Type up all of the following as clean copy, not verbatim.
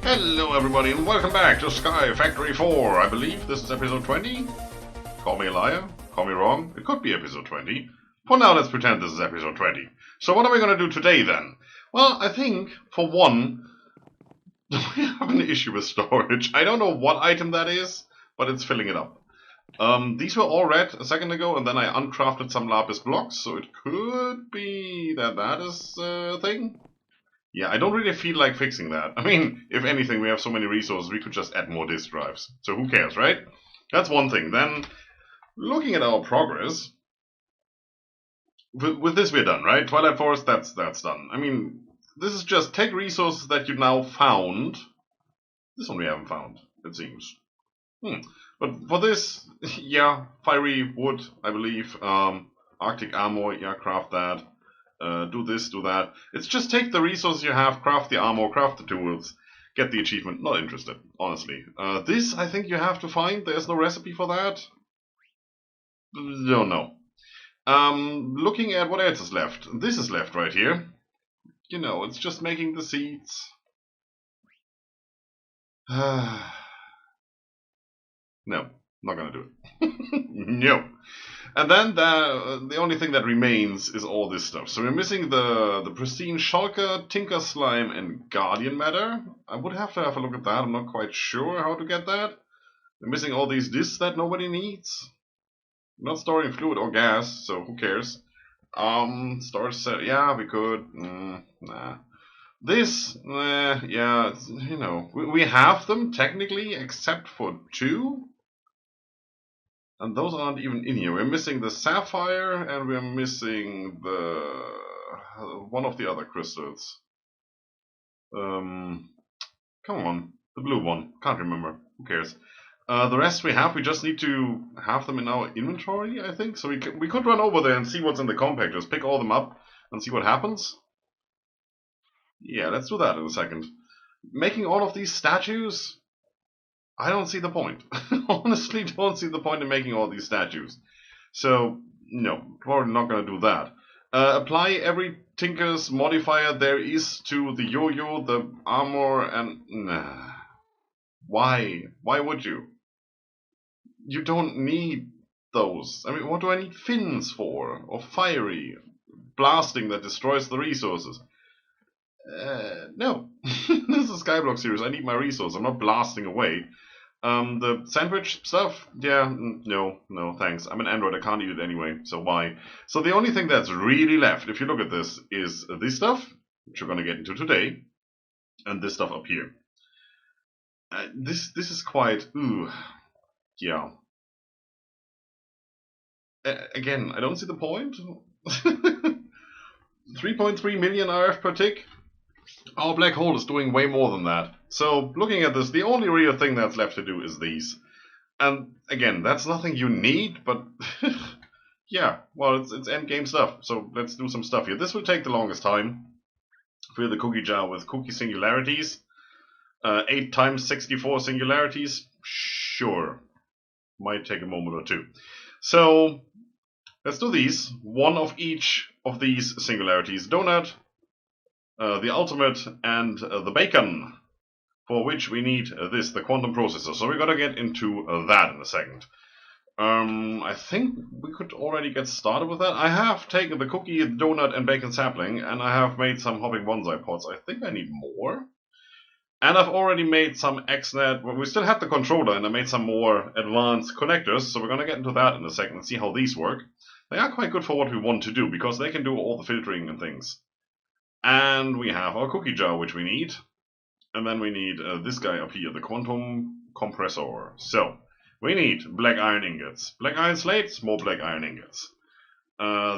Hello everybody and welcome back to Sky Factory 4. I believe this is episode 20. Call me a liar, call me wrong, it could be episode 20. For now let's pretend this is episode 20. So what are we going to do today then? Well, I think, for one, we have an issue with storage. I don't know what item that is, but it's filling it up. These were all red a second ago, and then I uncrafted some lapis blocks, so it could be that that is a thing. Yeah, I don't really feel like fixing that. I mean, if anything, we have so many resources, we could just add more disk drives. So who cares, right? That's one thing. Then, looking at our progress, with this we're done, right? Twilight Forest, that's done. I mean, this is just take resources that you now found. This one we haven't found, it seems. But for this, yeah, fiery wood, I believe. Arctic armor, yeah, craft that. Do this, do that. It's just take the resources you have, craft the armor, craft the tools, get the achievement. Not interested, honestly. This, I think you have to find. There's no recipe for that. Don't know. Looking at what else is left. This is left right here. You know, it's just making the seeds. No, not gonna do it. No. And then the only thing that remains is all this stuff. So we're missing the pristine shulker, tinker slime, and guardian matter. I would have to have a look at that. I'm not quite sure how to get that. We're missing all these discs that nobody needs. We're not storing fluid or gas, so who cares? Storage set, yeah, we could. Nah. This, yeah, you know, we have them technically, except for 2. And those aren't even in here. We're missing the sapphire, and we're missing the one of the other crystals. Come on, the blue one. Can't remember. Who cares? The rest we have. We just need to have them in our inventory, I think. So we could run over there and see what's in the compactors. Pick all them up and see what happens. Yeah, let's do that in a second. Making all of these statues. I don't see the point. Honestly, don't see the point in making all these statues. So, no, probably not going to do that. Apply every Tinker's modifier there is to the yo-yo, the armor, and... Nah. Why? Why would you? You don't need those. I mean, what do I need fins for? Or fiery? Blasting that destroys the resources? No. This is a Skyblock series. I need my resources. I'm not blasting away. The sandwich stuff, yeah, no, thanks. I'm an android, I can't eat it anyway, so why? So the only thing that's really left, if you look at this, is this stuff, which we're going to get into today, and this stuff up here. This is quite, yeah. Again, I don't see the point. 3.3 million RF per tick. Our black hole is doing way more than that. So, looking at this, the only real thing that's left to do is these. And, again, that's nothing you need, but... yeah, well, it's endgame stuff. So, let's do some stuff here. This will take the longest time. Fill the cookie jar with cookie singularities. 8 times 64 singularities? Sure. Might take a moment or two. So, let's do these. One of each of these singularities. Donut. The ultimate, and the bacon, for which we need the quantum processor. So we're gonna get into that in a second. I think we could already get started with that. I have taken the cookie, donut, and bacon sapling, and I have made some hopping bonsai pots. I think I need more. And I've already made some XNet. Well, we still have the controller, and I made some more advanced connectors, so we're gonna get into that in a second and see how these work. They are quite good for what we want to do, because they can do all the filtering and things. And we have our cookie jar, which we need. And then we need this guy up here, the quantum compressor. So, we need black iron ingots. Black iron slates, more black iron ingots.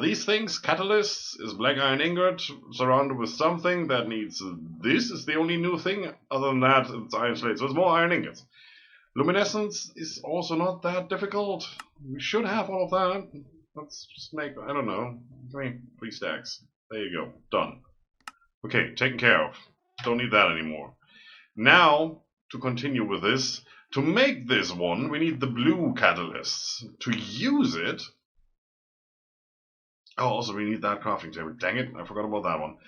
These things, catalysts, is black iron ingot surrounded with something that needs this. Is the only new thing. Other than that, it's iron slate. So it's more iron ingots. Luminescence is also not that difficult. We should have all of that. Let's just make, I don't know, 3 stacks. There you go. Done. Okay, taken care of. Don't need that anymore. Now, to continue with this, to make this one, we need the blue catalysts. To use it, Oh, also we need that crafting table. Dang it, I forgot about that one.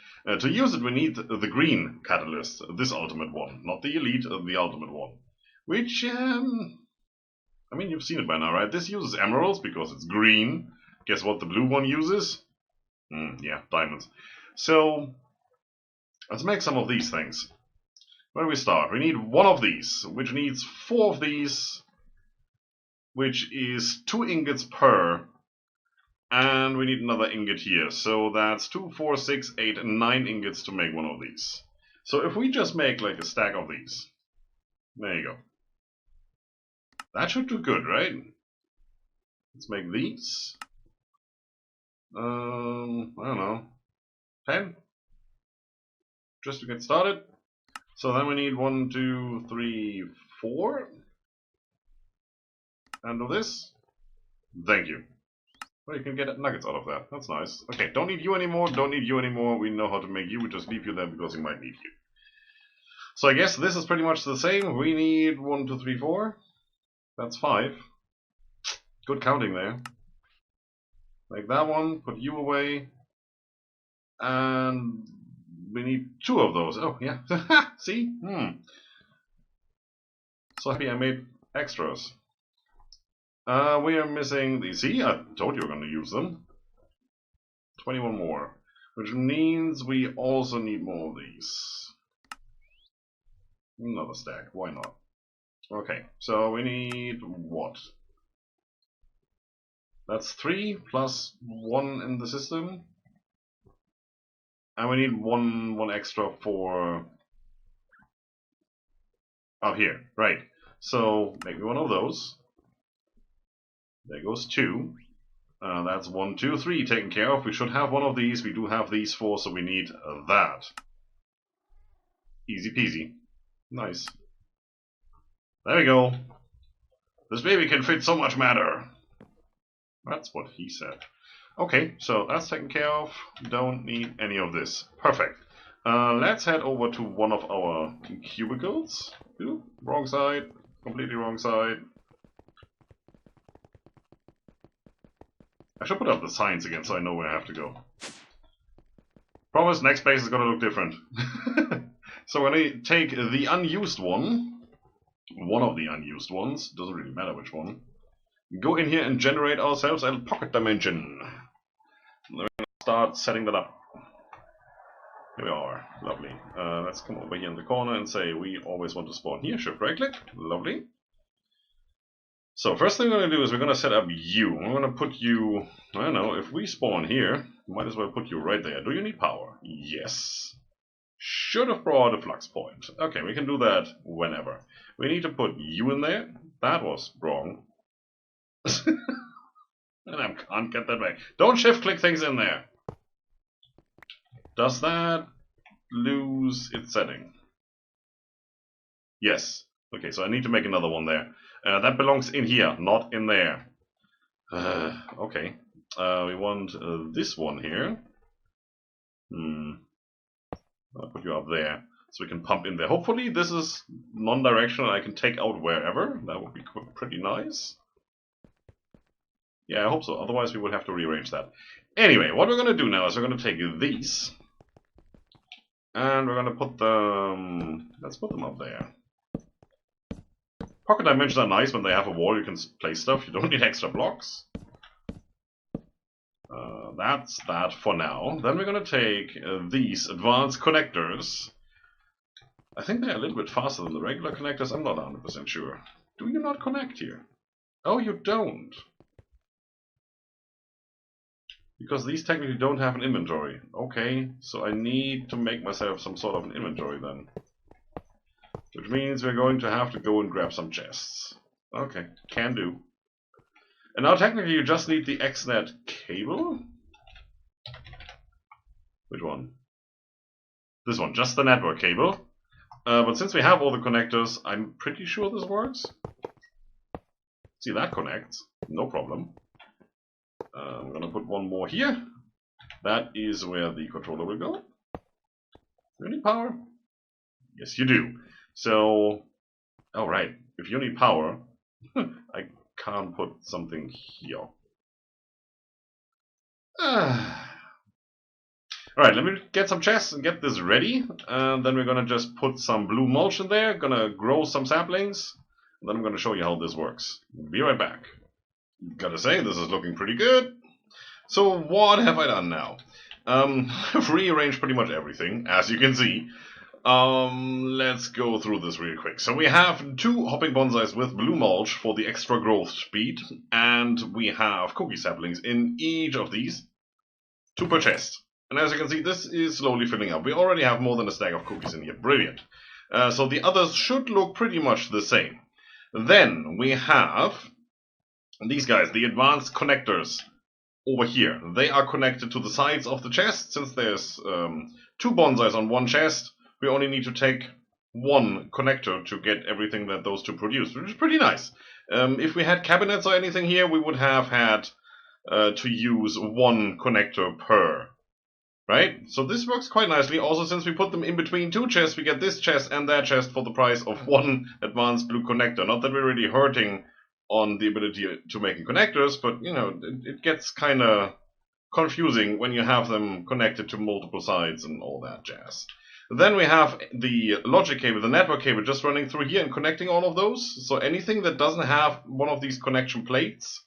To use it, we need the green catalyst, this ultimate one. Not the elite, the ultimate one. Which, I mean, you've seen it by now, right? This uses emeralds because it's green. Guess what the blue one uses? Yeah, diamonds. So, let's make some of these things. Where do we start? We need one of these, which needs 4 of these, which is 2 ingots per. And we need another ingot here. So that's 2, 4, 6, 8, 9 ingots to make one of these. So if we just make like a stack of these. There you go. That should do good, right? Let's make these. I don't know. 10? Just to get started. So then we need 1, 2, 3, 4. And of this. Thank you. Well, you can get nuggets out of that. That's nice. Okay, don't need you anymore, don't need you anymore. We know how to make you. We just leave you there because we might need you. So I guess this is pretty much the same. We need 1, 2, 3, 4. That's 5. Good counting there. Make that one, put you away. And we need 2 of those. Oh, yeah. See? So happy I made extras. We are missing these. See, I told you we're going to use them. 21 more. Which means we also need more of these. Another stack, why not? Okay, so we need what? That's 3 plus 1 in the system. And we need one extra for... Oh, here, right. So, make me one of those. There goes 2. That's 1, 2, 3 taken care of. We should have one of these. We do have these 4, so we need that. Easy peasy. Nice. There we go. This baby can fit so much matter. That's what he said. Okay, so that's taken care of. Don't need any of this. Perfect. Let's head over to one of our cubicles. Ooh, wrong side. Completely wrong side. I should put up the signs again so I know where I have to go. Promise, next place is going to look different. So we're going to take the unused one of the unused ones, doesn't really matter which one, go in here and generate ourselves a pocket dimension. We're going to start setting that up. Here we are, lovely. Let's come over here in the corner and say we always want to spawn here, shift right click, lovely. So first thing we're going to do is we're going to set up you. We're going to put you, I don't know, if we spawn here, might as well put you right there. Do you need power? Yes. Should have brought a flux point. Okay, we can do that whenever. We need to put you in there. That was wrong. And I can't get that back. Don't shift click things in there. Does that lose its setting? Yes. Okay, so I need to make another one there. That belongs in here, not in there. Okay. We want this one here. I'll put you up there so we can pump in there. Hopefully this is non-directional and I can take out wherever. That would be pretty nice. Yeah, I hope so. Otherwise we would have to rearrange that. Anyway, what we're going to do now is we're going to take these and we're going to put them... Let's put them up there. Pocket dimensions are nice when they have a wall. You can place stuff. You don't need extra blocks. That's that for now. Then we're going to take these advanced connectors. I think they're a little bit faster than the regular connectors. I'm not 100% sure. Do you not connect here? Oh, you don't. Because these technically don't have an inventory. Okay, so I need to make myself some sort of an inventory then. Which means we're going to have to go and grab some chests. Okay, can do. And now technically you just need the XNet cable. Which one? This one, just the network cable. But since we have all the connectors, I'm pretty sure this works. See, that connects. No problem. I'm going to put one more here. That is where the controller will go. Do you need power? Yes, you do. So, alright, if you need power, I can't put something here. Alright, let me get some chests and get this ready. And then we're gonna just put some blue mulch in there, gonna grow some saplings, and then I'm gonna show you how this works. Be right back. Gotta say, this is looking pretty good. So what have I done now? I've rearranged pretty much everything, as you can see. Let's go through this real quick. So we have 2 hopping bonsais with blue mulch for the extra growth speed, and we have cookie saplings in each of these, 2 per chest. And as you can see, this is slowly filling up. We already have more than a stack of cookies in here. Brilliant. So the others should look pretty much the same. Then we have these guys, the advanced connectors over here. They are connected to the sides of the chest. Since there's 2 bonsais on one chest, we only need to take 1 connector to get everything that those 2 produce, which is pretty nice. If we had cabinets or anything here, we would have had to use 1 connector per. Right? So this works quite nicely. Also, since we put them in between 2 chests, we get this chest and that chest for the price of 1 advanced blue connector. Not that we're really hurting on the ability to making connectors, but, you know, it gets kind of confusing when you have them connected to multiple sides and all that jazz. Then we have the logic cable, the network cable, just running through here and connecting all of those. So anything that doesn't have one of these connection plates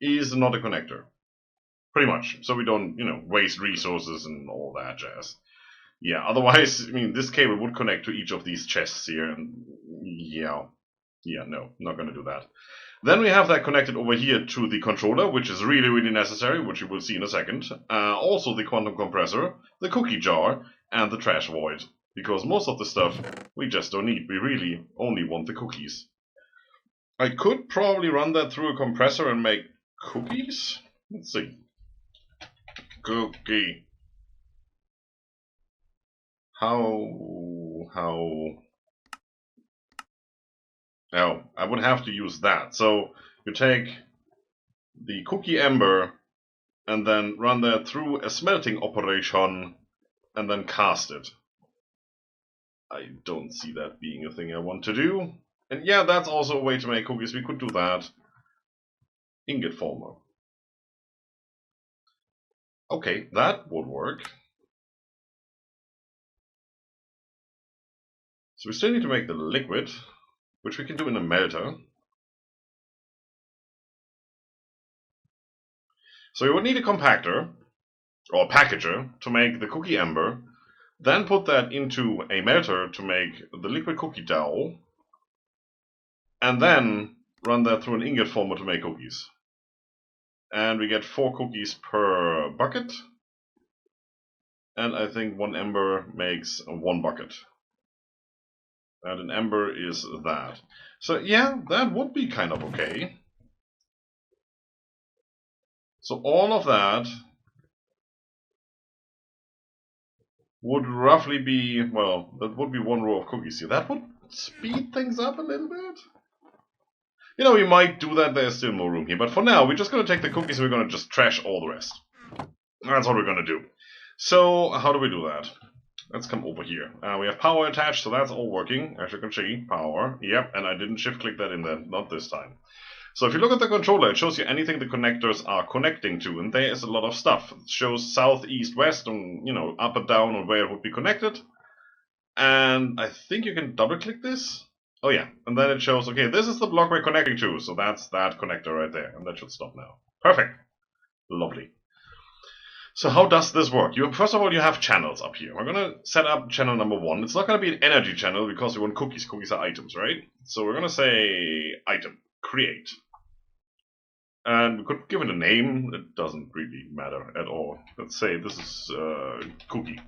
is not a connector. Pretty much, so we don't, you know, waste resources and all that jazz. Yeah, otherwise, I mean, this cable would connect to each of these chests here, and no, not gonna do that. Then we have that connected over here to the controller, which is really, really necessary, which you will see in a second. Also the quantum compressor, the cookie jar, and the trash void, because most of the stuff we just don't need. We really only want the cookies. I could probably run that through a compressor and make cookies? Let's see. Cookie. How? Oh, I would have to use that. So you take the cookie ember and then run that through a smelting operation and then cast it. I don't see that being a thing I want to do. And yeah, that's also a way to make cookies. We could do that. Ingot former. Okay, that would work. So we still need to make the liquid, which we can do in a melter. So we would need a compactor, or a packager, to make the cookie ember, then put that into a melter to make the liquid cookie dough, and then run that through an ingot former to make cookies. And we get 4 cookies per bucket. And I think 1 ember makes 1 bucket. And an ember is that. So yeah, that would be kind of okay. So all of that would roughly be, well, that would be 1 row of cookies here. That would speed things up a little bit. You know, we might do that, there's still more room here. But for now, we're just going to take the cookies and we're going to just trash all the rest. That's what we're going to do. So, how do we do that? Let's come over here. We have power attached, so that's all working. As you can see, power. Yep, and I didn't shift click that in there, not this time. So if you look at the controller, it shows you anything the connectors are connecting to, and there is a lot of stuff. It shows south, east, west, and, you know, up and down on where it would be connected. And I think you can double click this. Oh yeah, and then it shows, okay, this is the block we're connecting to, so that's that connector right there, and that should stop now. Perfect. Lovely. So how does this work? First of all, you have channels up here. We're going to set up channel number 1. It's not going to be an energy channel because we want cookies. Cookies are items, right? So we're going to say item, create. And we could give it a name. It doesn't really matter at all. Let's say this is cookie.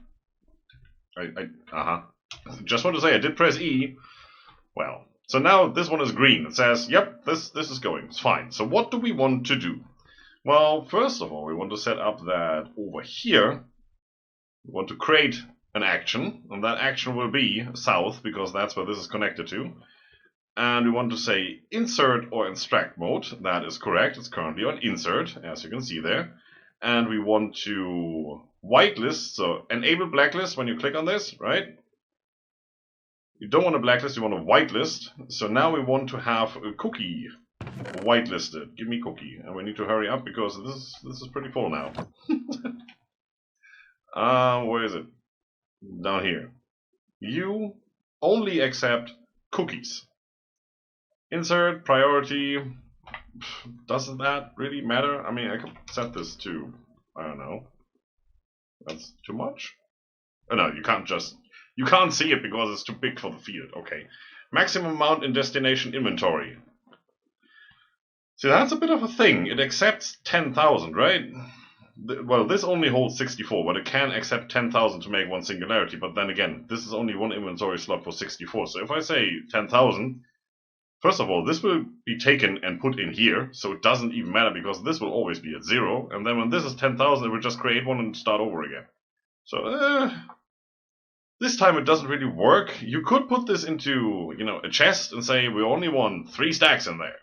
Just want to say I did press E. Well, so now this one is green. It says, yep, this is going. It's fine. So what do we want to do? Well, first of all, we want to set up that over here, we want to create an action, and that action will be south, because that's where this is connected to. And we want to say insert or extract mode. That is correct. It's currently on insert, as you can see there. And we want to whitelist, so enable blacklist when you click on this, right? You don't want a blacklist, you want a whitelist. So now we want to have a cookie Whitelisted. Give me cookie. And we need to hurry up because this is pretty full now. Where is it? Down here. You only accept cookies. Insert priority. Doesn't that really matter? I mean, I could set this to, I don't know. That's too much? Oh no, you can't see it because it's too big for the field. Okay. Maximum amount in destination inventory. See, that's a bit of a thing. It accepts 10,000, right? Well, this only holds 64, but it can accept 10,000 to make one singularity. But then again, this is only one inventory slot for 64. So if I say 10,000, first of all, this will be taken and put in here. So it doesn't even matter because this will always be at 0. And then when this is 10,000, it will just create one and start over again. So, this time it doesn't really work. You could put this into, a chest and say we only want 3 stacks in there.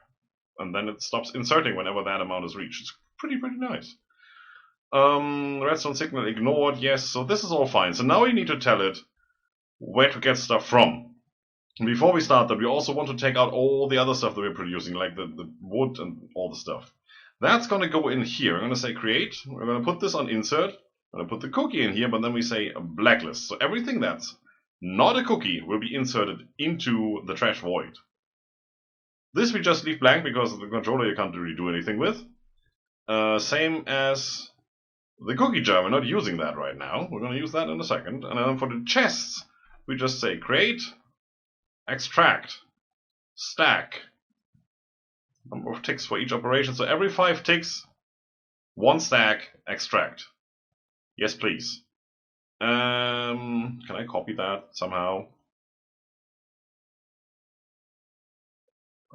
And then it stops inserting whenever that amount is reached. It's pretty nice. Redstone signal ignored, yes, so this is all fine. So now you need to tell it where to get stuff from. And before we start that, we also want to take out all the other stuff that we're producing, like the wood and all the stuff. That's going to go in here. I'm going to say create. We're going to put this on insert. I'm going to put the cookie in here, but then we say blacklist. So everything that's not a cookie will be inserted into the trash void. This we just leave blank because the controller you can't really do anything with. Same as the cookie jar. We're not using that right now. We're going to use that in a second. And then for the chests, we just say create, extract, stack. Number of ticks for each operation. So every 5 ticks, 1 stack, extract. Yes, please. Can I copy that somehow?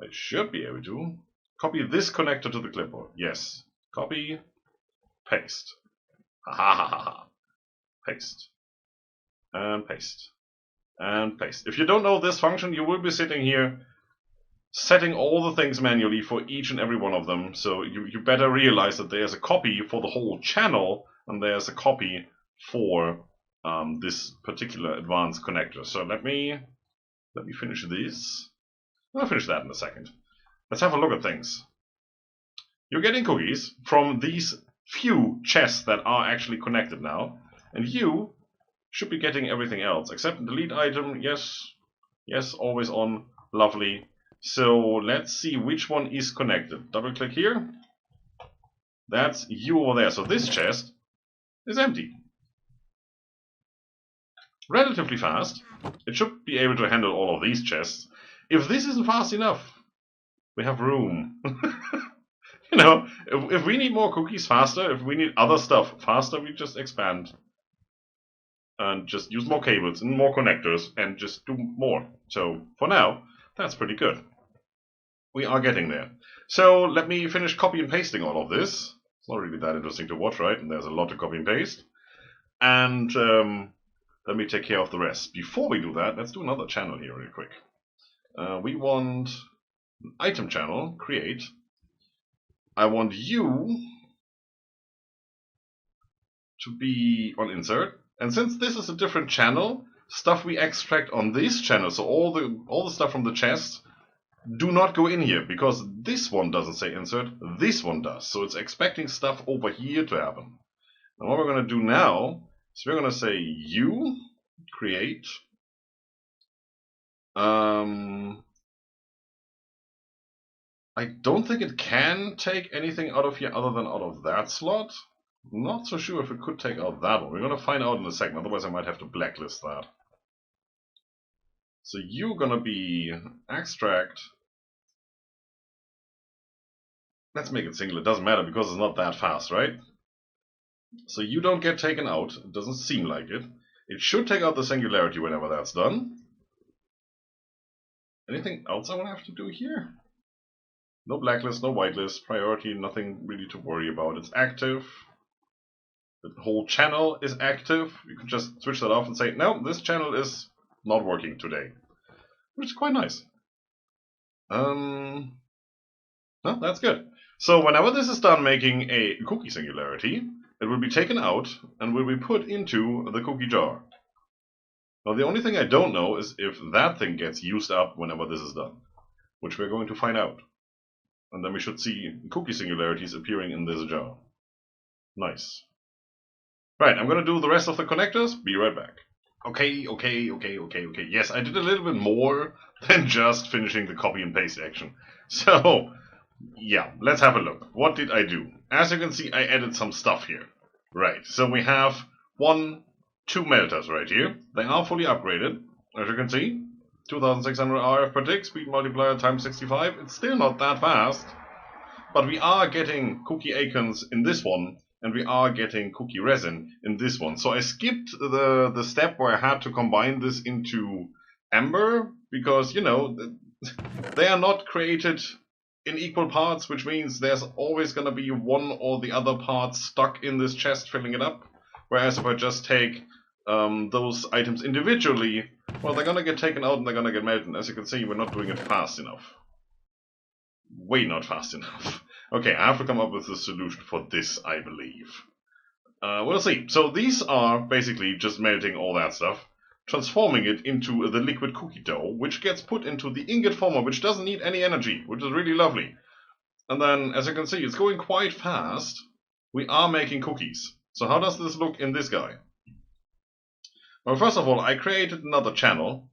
I should be able to. Copy this connector to the clipboard. Yes. Copy. Paste. Ha ha ha ha. Paste. And paste. And paste. If you don't know this function, you will be sitting here setting all the things manually for each and every one of them. So you better realize that there's a copy for the whole channel and there's a copy for this particular advanced connector. So let me finish this. I'll finish that in a second. Let's have a look at things. You're getting cookies from these few chests that are actually connected now, and you should be getting everything else except delete item. Yes, always on. Lovely. So let's see which one is connected. Double click here. That's you over there. So this chest is empty. Relatively fast. It should be able to handle all of these chests. If this isn't fast enough, we have room. If we need more cookies faster, if we need other stuff faster, we just expand. And just use more cables and more connectors and just do more. So for now, that's pretty good. We are getting there. So let me finish copy and pasting all of this. It's not really that interesting to watch, right? And there's a lot to copy and paste. And let me take care of the rest. Before we do that, let's do another channel here real quick. We want an item channel, create. I want you to be on insert. And since this is a different channel, stuff we extract on this channel, so all the stuff from the chest, do not go in here, because this one doesn't say insert, this one does. So it's expecting stuff over here to happen. And what we're going to do now is we're going to say you create. I don't think it can take anything out of here other than out of that slot. I'm not so sure if it could take out that one. We're going to find out in a second, otherwise I might have to blacklist that. So you're going to be extract. Let's make it single. It doesn't matter because it's not that fast, right? So you don't get taken out. It doesn't seem like it. It should take out the singularity whenever that's done. Anything else I want to have to do here? No blacklist, no whitelist, priority, nothing really to worry about. It's active. The whole channel is active. You can just switch that off and say, no, this channel is not working today. Which is quite nice. No, that's good. So whenever this is done making a cookie singularity, it will be taken out and will be put into the cookie jar. Now the only thing I don't know is if that thing gets used up whenever this is done, which we're going to find out. And then we should see cookie singularities appearing in this jar. Nice. Right, I'm gonna do the rest of the connectors. Be right back. Okay. Yes, I did a little bit more than just finishing the copy and paste action. So, yeah, let's have a look. What did I do? As you can see, I added some stuff here. Right, so we have 2 melters right here. They are fully upgraded, as you can see. 2600 RF per tick, speed multiplier times 65. It's still not that fast, but we are getting cookie icons in this one, and we are getting cookie resin in this one. So I skipped the step where I had to combine this into Ember, because, you know, they are not created in equal parts, which means there's always going to be one or the other part stuck in this chest filling it up. Whereas if I just take those items individually, well, they're going to get taken out and they're going to get melted. As you can see, we're not doing it fast enough. Way not fast enough. Okay, I have to come up with a solution for this, I believe. We'll see. So these are basically just melting all that stuff, transforming it into the liquid cookie dough, which gets put into the ingot former, which doesn't need any energy, which is really lovely. And then, as you can see, it's going quite fast. We are making cookies. So how does this look in this guy? Well, first of all, I created another channel,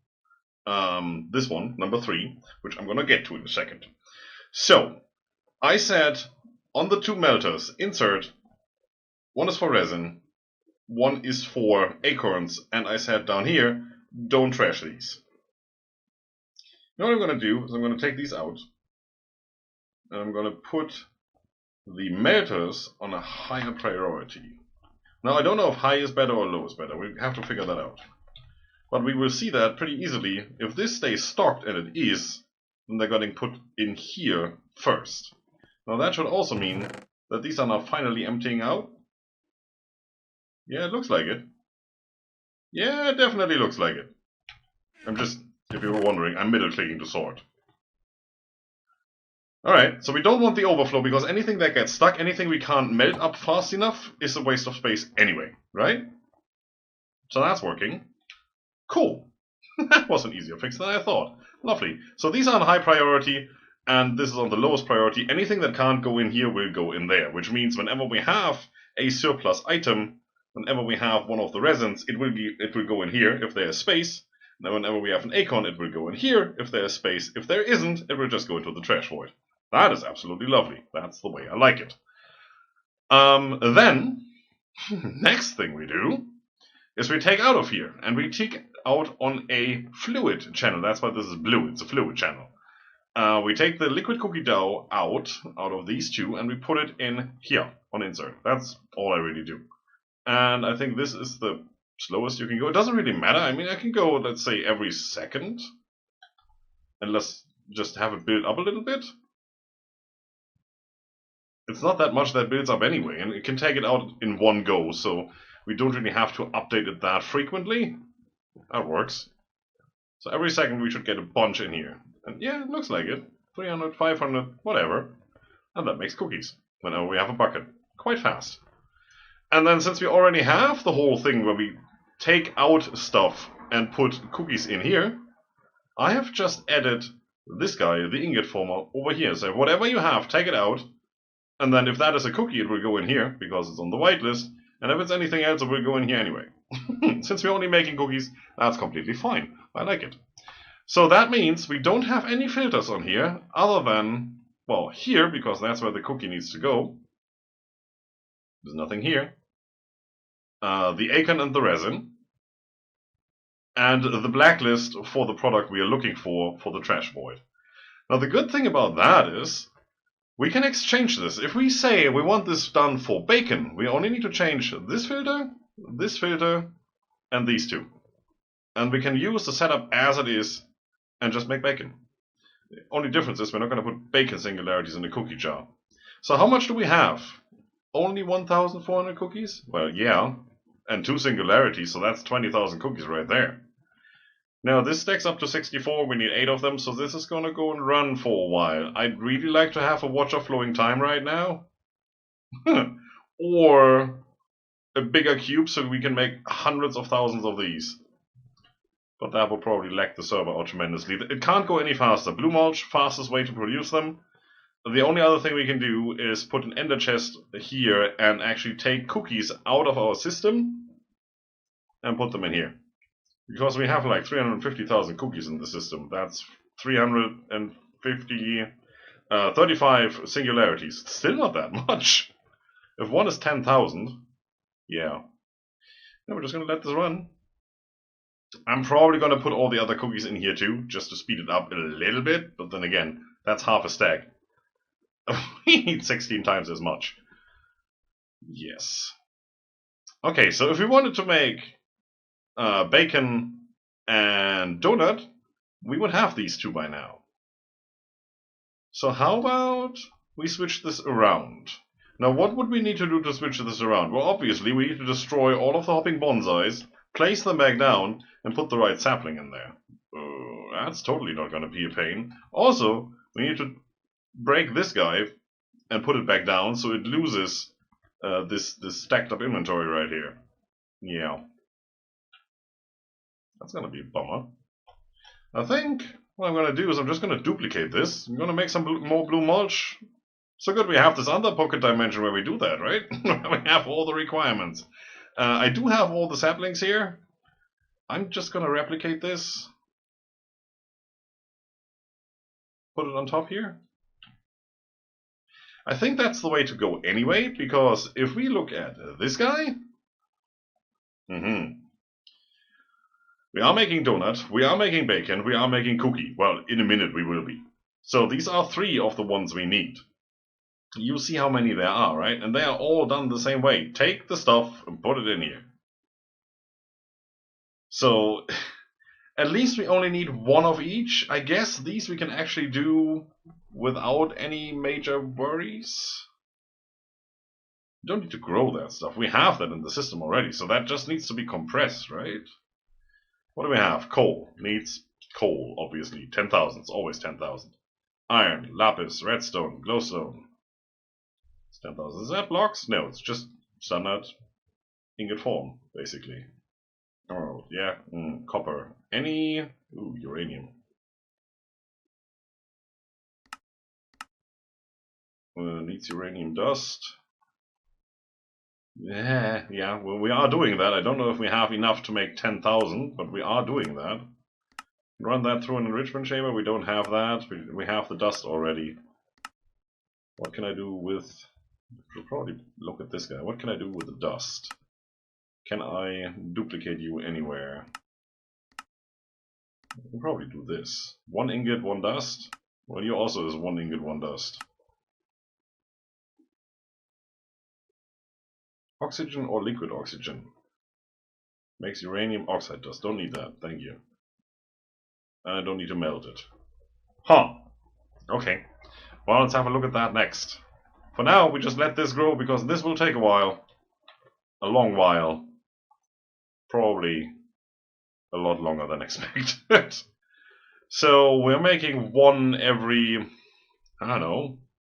this one, number 3, which I'm going to get to in a second. So, I said on the 2 melters, insert, one is for resin, one is for acorns, and I said down here, don't trash these. Now what I'm going to do is I'm going to take these out, and I'm going to put the melters on a higher priority. Now I don't know if high is better or low is better, we have to figure that out. But we will see that pretty easily. If this stays stocked, and it is, then they're getting put in here first. Now that should also mean that these are now finally emptying out. Yeah, it looks like it. Yeah, it definitely looks like it. I'm just, if you were wondering, I'm middle clicking to sort. Alright, so we don't want the overflow, because anything that gets stuck, anything we can't melt up fast enough, is a waste of space anyway, right? So that's working. Cool. That was an easier fix than I thought. Lovely. So these are on high priority, and this is on the lowest priority. Anything that can't go in here will go in there, which means whenever we have a surplus item, whenever we have one of the resins, it will go in here if there is space. Now whenever we have an acorn, it will go in here if there is space. If there isn't, it will just go into the trash void. That is absolutely lovely. That's the way I like it. Then, next thing we do is we take out of here, and we take out on a fluid channel. That's why this is blue. It's a fluid channel. We take the liquid cookie dough out of these two, and we put it in here on insert. That's all I really do. And I think this is the slowest you can go. It doesn't really matter. I mean, I can go, let's say, every second. And let's just have it build up a little bit. It's not that much that builds up anyway, and it can take it out in one go, so we don't really have to update it that frequently. That works. So every second we should get a bunch in here. And yeah, it looks like it. 300, 500, whatever. And that makes cookies whenever we have a bucket. Quite fast. And then since we already have the whole thing where we take out stuff and put cookies in here, I have just added this guy, the ingot former, over here. So whatever you have, take it out. And then if that is a cookie, it will go in here, because it's on the whitelist. And if it's anything else, it will go in here anyway. Since we're only making cookies, that's completely fine. I like it. So that means we don't have any filters on here, other than, well, here, because that's where the cookie needs to go. There's nothing here. The acorn and the resin. And the blacklist for the product we are looking for the trash void. Now the good thing about that is, we can exchange this. If we say we want this done for bacon, we only need to change this filter, and these two. And we can use the setup as it is and just make bacon. The only difference is we're not going to put bacon singularities in the cookie jar. So how much do we have? Only 1,400 cookies? Well, yeah. And 2 singularities, so that's 20,000 cookies right there. Now this stacks up to 64, we need 8 of them, so this is gonna go and run for a while. I'd really like to have a watch of flowing time right now. Or a bigger cube so we can make hundreds of thousands of these. But that will probably lag the server out tremendously. It can't go any faster. Blue mulch, fastest way to produce them. the only other thing we can do is put an ender chest here and actually take cookies out of our system and put them in here. Because we have like 350,000 cookies in the system. That's 35 singularities. Still not that much. If one is 10,000, yeah. Then we're just gonna let this run. I'm probably gonna put all the other cookies in here too, just to speed it up a little bit, but then again, that's half a stack. We need 16 times as much. Yes. Okay, so if we wanted to make bacon and donut, we would have these two by now. So how about we switch this around? Now what would we need to do to switch this around? Well, obviously we need to destroy all of the hopping bonsais, place them back down, and put the right sapling in there. That's totally not going to be a pain. Also, we need to break this guy and put it back down so it loses this stacked up inventory right here. Yeah. That's going to be a bummer. I think what I'm going to do is I'm just going to duplicate this. I'm going to make some more blue mulch. So good we have this other pocket dimension where we do that, right? We have all the requirements. I do have all the saplings here. I'm just going to replicate this. Put it on top here. I think that's the way to go anyway, because if we look at this guy, we are making donut, we are making bacon, we are making cookie. Well, in a minute we will be. So these are 3 of the ones we need. You see how many there are, right? And they are all done the same way. Take the stuff and put it in here. So at least we only need 1 of each. I guess these we can actually do without any major worries. We don't need to grow that stuff. We have that in the system already, so that just needs to be compressed, right? What do we have? Coal. Needs coal, obviously. 10,000. It's always 10,000. Iron, lapis, redstone, glowstone. It's 10,000. Is that blocks? No, it's just standard ingot form, basically. Oh, yeah. Copper. Any... Ooh, uranium. Needs uranium dust. Yeah, well, we are doing that. I don't know if we have enough to make 10,000, but we are doing that. Run that through an enrichment chamber. We don't have that. We have the dust already. What can I do with... Should probably look at this guy. What can I do with the dust? Can I duplicate you anywhere? I can probably do this. 1 ingot, 1 dust. Well, you also is 1 ingot, 1 dust. Oxygen or liquid oxygen? Makes uranium oxide dust. Don't need that. Thank you. I don't need to melt it. Huh. Okay. Well, let's have a look at that next. For now, we just let this grow because this will take a while. A long while. Probably a lot longer than expected. So we're making 1 every... I don't know.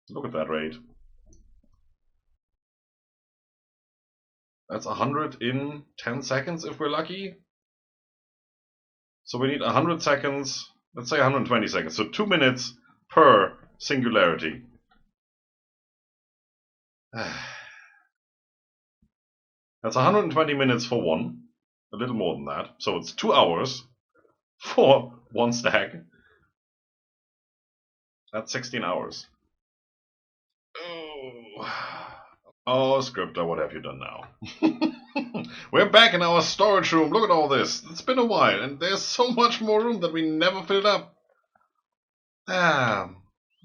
Look at that rate. That's 100 in 10 seconds if we're lucky. So we need 100 seconds, let's say 120 seconds, so 2 minutes per singularity. That's 120 minutes for 1, a little more than that, so it's 2 hours for 1 stack. That's 16 hours. Oh, Scryptar, what have you done now? We're back in our storage room. Look at all this. It's been a while, and there's so much more room that we never filled up.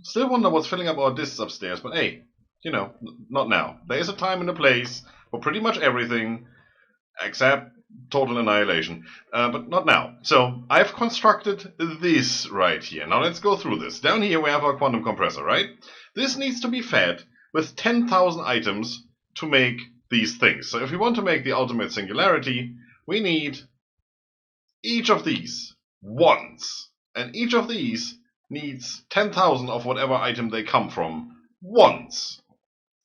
Still wonder what's filling up our disks upstairs, but hey, you know, not now. There's a time and a place for pretty much everything, except total annihilation. But not now. So, I've constructed this right here. Now let's go through this. Down here we have our quantum compressor, right? This needs to be fed with 10,000 items to make these things. So if we want to make the ultimate singularity, we need each of these once. And each of these needs 10,000 of whatever item they come from once.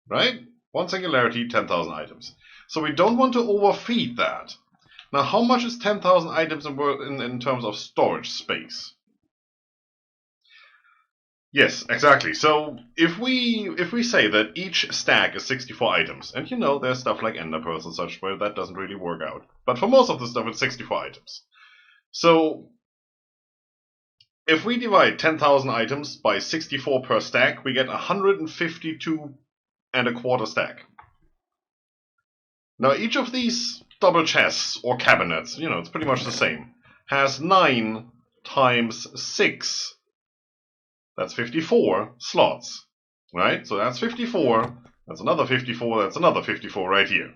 Right? 1 singularity, 10,000 items. So we don't want to overfeed that. Now how much is 10,000 items in terms of storage space? Yes, exactly. So if we say that each stack is 64 items, and you know there's stuff like Ender Pearls and such where that doesn't really work out, but for most of the stuff it's 64 items. So if we divide 10,000 items by 64 per stack, we get 152 and a quarter stack. Now each of these double chests or cabinets, you know, it's pretty much the same, has 9 times 6. That's 54 slots, right? So that's 54, that's another 54, that's another 54 right here.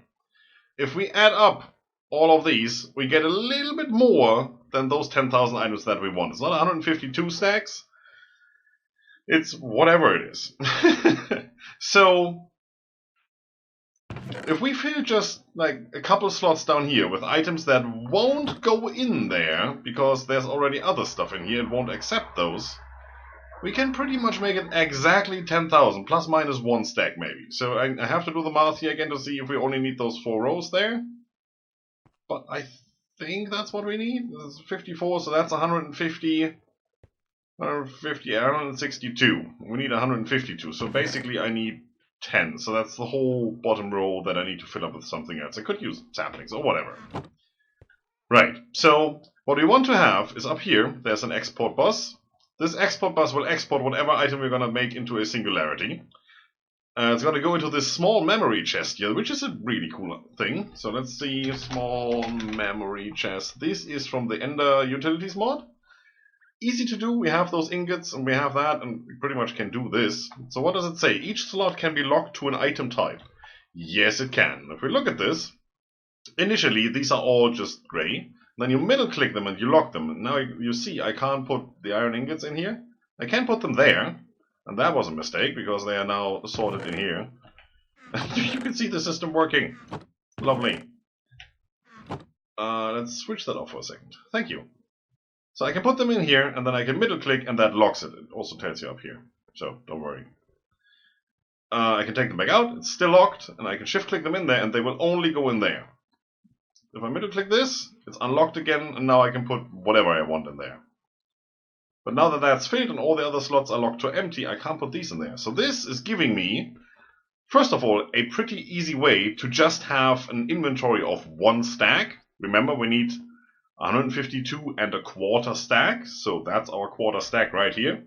If we add up all of these, we get a little bit more than those 10,000 items that we want. It's not 152 stacks, it's whatever it is. So if we fill just like a couple slots down here with items that won't go in there because there's already other stuff in here and won't accept those, we can pretty much make it exactly 10,000, plus minus 1 stack maybe. So I have to do the math here again to see if we only need those 4 rows there. But I think that's what we need. That's 54, so that's 150, 162. We need 152, so basically I need 10. So that's the whole bottom row that I need to fill up with something else. I could use saplings or whatever. Right, so what we want to have is up here, there's an export bus. This export bus will export whatever item we're going to make into a singularity. It's going to go into this small memory chest here, which is a really cool thing. So let's see, small memory chest. This is from the Ender Utilities mod. Easy to do, we have those ingots and we have that, and we pretty much can do this. So what does it say? Each slot can be locked to an item type. Yes, it can. If we look at this, initially these are all just grey. Then you middle click them and you lock them. And now you see I can't put the iron ingots in here. I can put them there. And that was a mistake because they are now sorted in here. You can see the system working. Lovely. Let's switch that off for a second. Thank you. So I can put them in here and then I can middle click and that locks it. It also tells you up here. So don't worry. I can take them back out. It's still locked. And I can shift click them in there and they will only go in there. If I middle click this, it's unlocked again, and now I can put whatever I want in there. But now that that's filled and all the other slots are locked to empty, I can't put these in there. So this is giving me, first of all, a pretty easy way to just have an inventory of 1 stack. Remember, we need 152 and a quarter stack, so that's our quarter stack right here.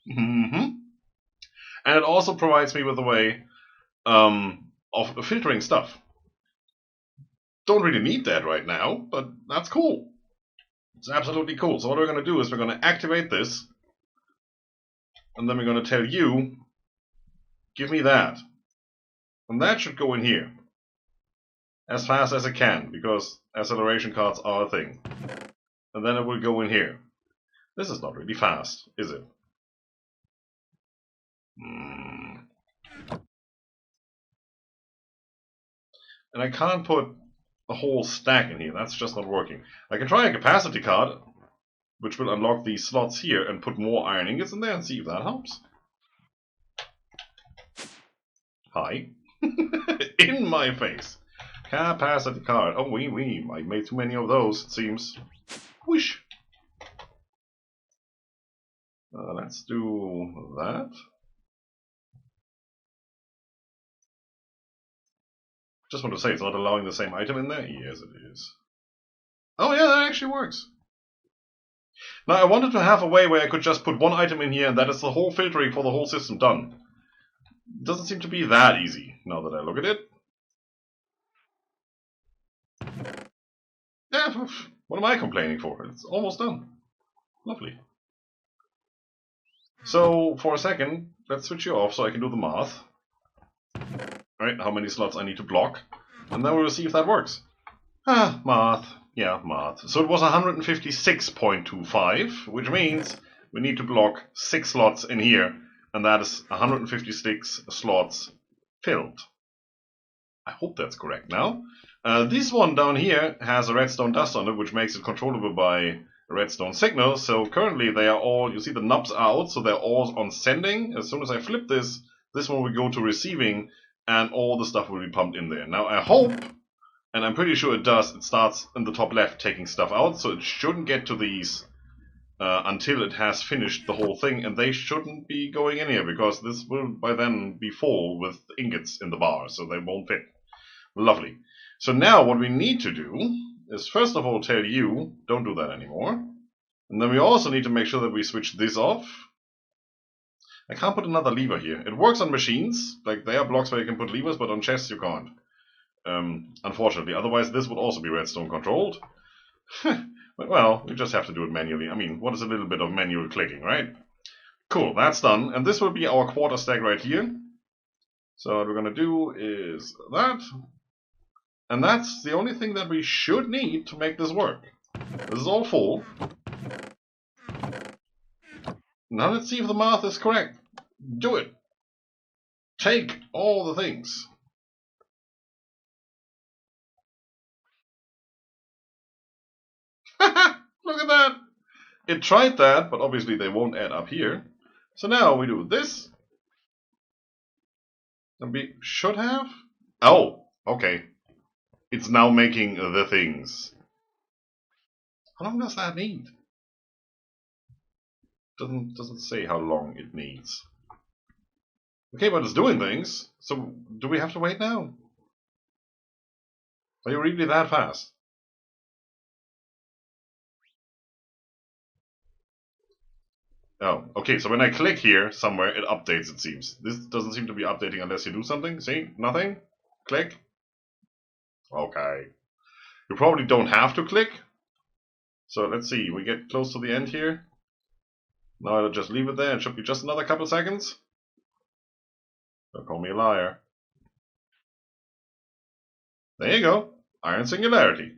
And it also provides me with a way of filtering stuff. Don't really need that right now, but that's cool. It's absolutely cool. So what we're going to do is we're going to activate this, and then we're going to tell you, give me that. And that should go in here. As fast as it can, because acceleration cards are a thing. And then it will go in here. This is not really fast, is it? And I can't put a whole stack in here. That's just not working. I can try a capacity card, which will unlock these slots here and put more iron ingots in there and see if that helps. Hi. In my face. Capacity card. Oh, wee. I made too many of those, it seems. Whoosh. Let's do that. Just want to say, it's not allowing the same item in there? Yes, it is. Oh yeah, that actually works. Now, I wanted to have a way where I could just put 1 item in here, and that is the whole filtering for the whole system done. It doesn't seem to be that easy, now that I look at it. Yeah, what am I complaining for? It's almost done. Lovely. So, for a second, let's switch you off so I can do the math. Right, how many slots I need to block, and then we'll see if that works. Math. Yeah, math. So it was 156.25, which means we need to block 6 slots in here, and that is 156 slots filled. I hope that's correct now. This one down here has a redstone dust on it, which makes it controllable by a redstone signal. So currently they are all, you see the knobs are out, so they're all on sending. As soon as I flip this, this one will go to receiving, and all the stuff will be pumped in there. Now I hope, and I'm pretty sure it does, it starts in the top left taking stuff out, so it shouldn't get to these until it has finished the whole thing, and they shouldn't be going in here because this will by then be full with ingots in the bar, so they won't fit. Lovely. So now what we need to do is first of all tell you, don't do that anymore. And then we also need to make sure that we switch this off. I can't put another lever here. It works on machines, like there are blocks where you can put levers, but on chests you can't. Unfortunately, otherwise this would also be redstone controlled. But well, we just have to do it manually. I mean, what is a little bit of manual clicking, right? Cool, that's done. And this will be our quarter stack right here. So what we're going to do is that. And that's the only thing that we should need to make this work. This is all full. Now let's see if the math is correct. Do it. Take all the things. Look at that! It tried that, but obviously they won't add up here. So now we do this. And we should have... Oh, okay. It's now making the things. How long does that need? Doesn't say how long it needs. Okay, but it's doing things. So do we have to wait now? Are you really that fast? Oh, okay, so when I click here somewhere, it updates, it seems. This doesn't seem to be updating unless you do something. See? Nothing? Click. Okay. You probably don't have to click. So let's see, we get close to the end here. Now I'll just leave it there. It should be just another couple seconds. Don't call me a liar. There you go. Iron Singularity.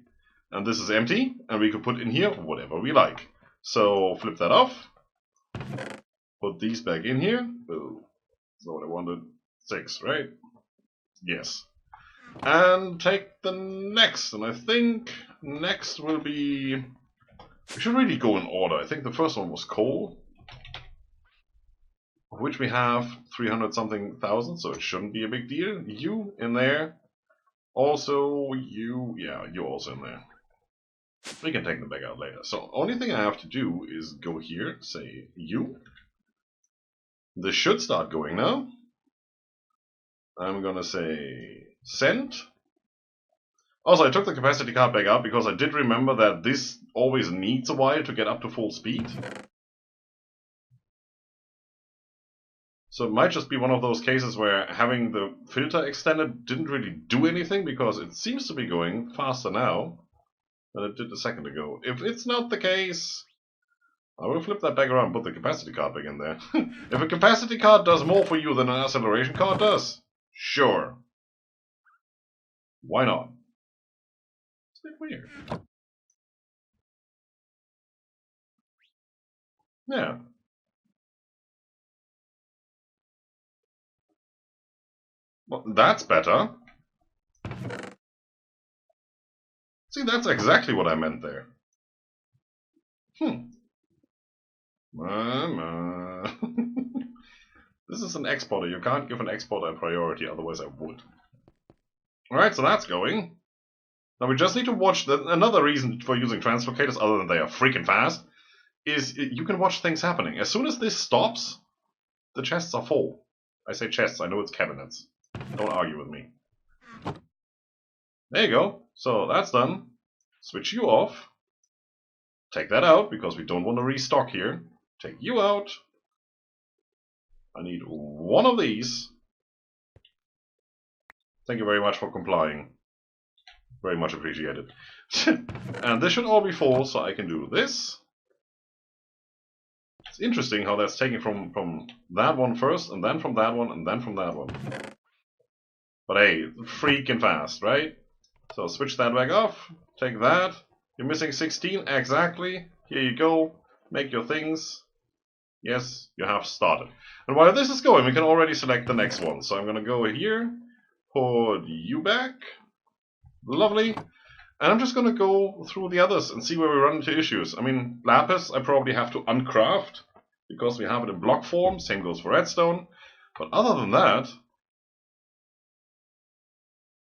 And this is empty, and we could put in here whatever we like. So flip that off. Put these back in here. Boo. That's what I wanted. 6, right? Yes. And take the next. And I think next will be... We should really go in order. I think the first one was coal, of which we have 300 something thousand, so it shouldn't be a big deal. You in there. Also you, yeah, you also in there. We can take them back out later. So only thing I have to do is go here, say you. This should start going now. I'm gonna say send. Also, I took the capacity card back out because I did remember that this always needs a while to get up to full speed. So it might just be one of those cases where having the filter extended didn't really do anything because it seems to be going faster now than it did a second ago. If it's not the case, I will flip that back around and put the capacity card back in there. If a capacity card does more for you than an acceleration card does, sure. Why not? It's a bit weird. Yeah. Well, that's better. See, that's exactly what I meant there. This is an exporter. You can't give an exporter a priority, otherwise I would. Alright, so that's going. Now we just need to watch... Another reason for using translocators, other than they are freaking fast, is you can watch things happening. As soon as this stops, the chests are full. I say chests, I know it's cabinets. Don't argue with me. There you go. So that's done. Switch you off. Take that out, because we don't want to restock here. Take you out. I need one of these. Thank you very much for complying. Very much appreciated. And this should all be full, so I can do this. It's interesting how that's taking from that one first, and then from that one, and then from that one. But hey, freaking fast, right? So switch that back off. Take that. You're missing 16, exactly. Here you go. Make your things. Yes, you have started. And while this is going, we can already select the next one. So I'm going to go here, put you back. Lovely. And I'm just going to go through the others and see where we run into issues. I mean, lapis I probably have to uncraft because we have it in block form. Same goes for redstone. But other than that,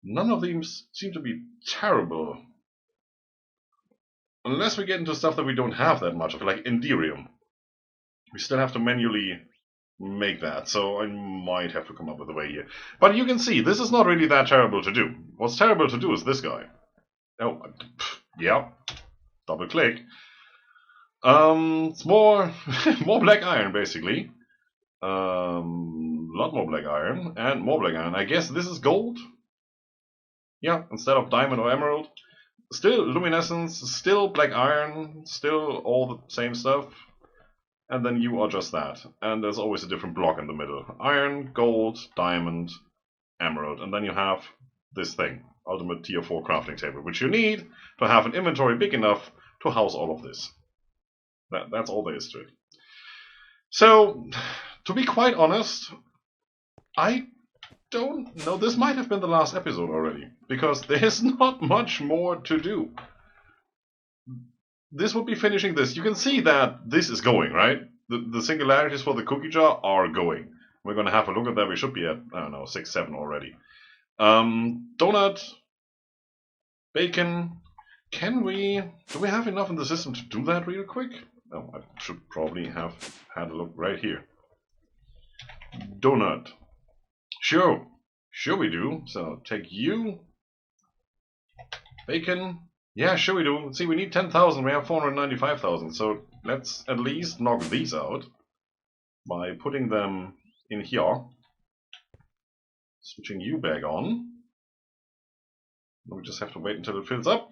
none of these seem to be terrible. Unless we get into stuff that we don't have that much of, like Enderium. We still have to manually make that, so I might have to come up with a way here. But you can see, this is not really that terrible to do. What's terrible to do is this guy. Oh, yeah. Double click. It's more, more black iron, basically. Lot more black iron, and more black iron. I guess this is gold? Yeah, instead of diamond or emerald. Still luminescence, still black iron, still all the same stuff. And then you are just that. And there's always a different block in the middle. Iron, gold, diamond, emerald. And then you have this thing. Ultimate tier 4 crafting table. Which you need to have an inventory big enough to house all of this. That's all there is to it. So, to be quite honest, I don't know. This might have been the last episode already. Because there's not much more to do. This would be finishing this. You can see that this is going, right? The singularities for the cookie jar are going. We're going to have a look at that. We should be at, I don't know, 6, 7 already. Donut. Bacon. Do we have enough in the system to do that real quick? No, I should probably have had a look right here. Donut. Sure. Sure we do. So take you. Bacon. Yeah, sure we do. See, we need 10,000, we have 495,000, so let's at least knock these out by putting them in here. Switching you back on. We just have to wait until it fills up.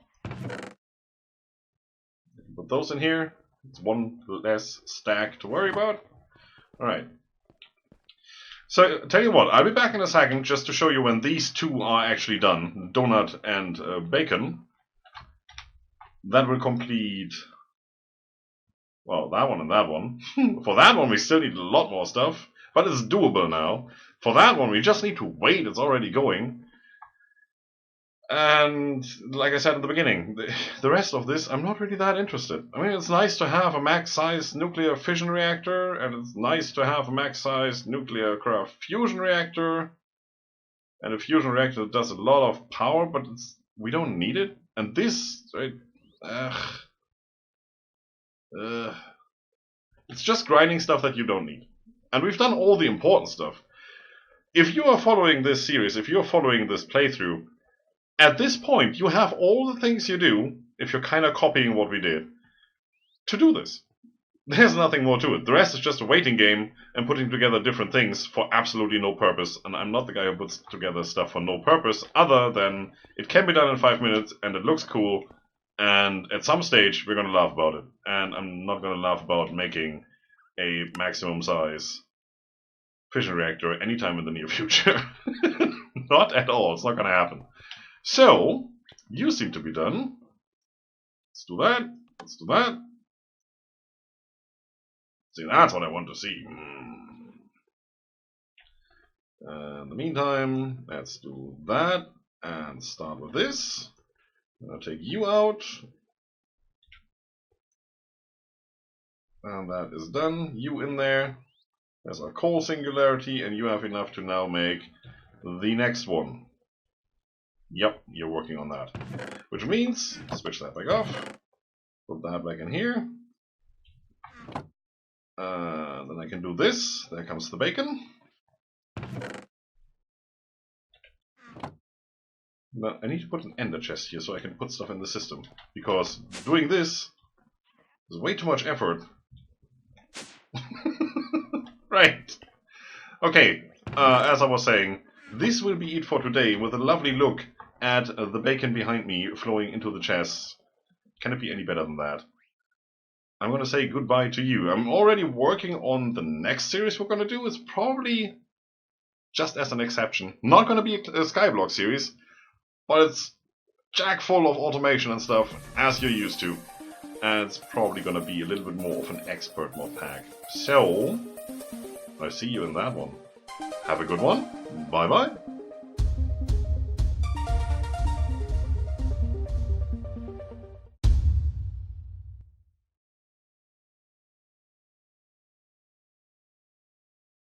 Put those in here. It's one less stack to worry about. Alright. So, tell you what, I'll be back in a second just to show you when these two are actually done. Donut and Bacon. That will complete, well, that one and that one. For that one we still need a lot more stuff, but it's doable now. For that one we just need to wait, it's already going. And, like I said at the beginning, the rest of this, I'm not really that interested. I mean, it's nice to have a max-sized nuclear fission reactor, and it's nice to have a max-sized nuclear craft fusion reactor. And a fusion reactor does a lot of power, but we don't need it. And this, right? It's just grinding stuff that you don't need. And we've done all the important stuff. If you are following this series, if you're following this playthrough, at this point you have all the things you do, if you're kind of copying what we did, to do this. There's nothing more to it. The rest is just a waiting game and putting together different things for absolutely no purpose. And I'm not the guy who puts together stuff for no purpose, other than it can be done in 5 minutes and it looks cool. And at some stage, we're going to laugh about it. And I'm not going to laugh about making a maximum size fission reactor anytime in the near future. Not at all. It's not going to happen. So, you seem to be done. Let's do that. Let's do that. See, that's what I want to see. In the meantime, let's do that. And start with this. I'll take you out. And that is done. You in there. There's our coal singularity, and you have enough to now make the next one. Yep, you're working on that. Which means, switch that back off. Put that back in here. Then I can do this. There comes the bacon. Now, I need to put an ender chest here so I can put stuff in the system. Because doing this is way too much effort. Right. Okay, as I was saying, this will be it for today with a lovely look at the bacon behind me flowing into the chest. Can it be any better than that? I'm going to say goodbye to you. I'm already working on the next series we're going to do. It's probably, just as an exception, not going to be a Skyblock series. But it's jack full of automation and stuff, as you're used to. And it's probably gonna be a little bit more of an expert mod pack. So, I see you in that one. Have a good one. Bye bye.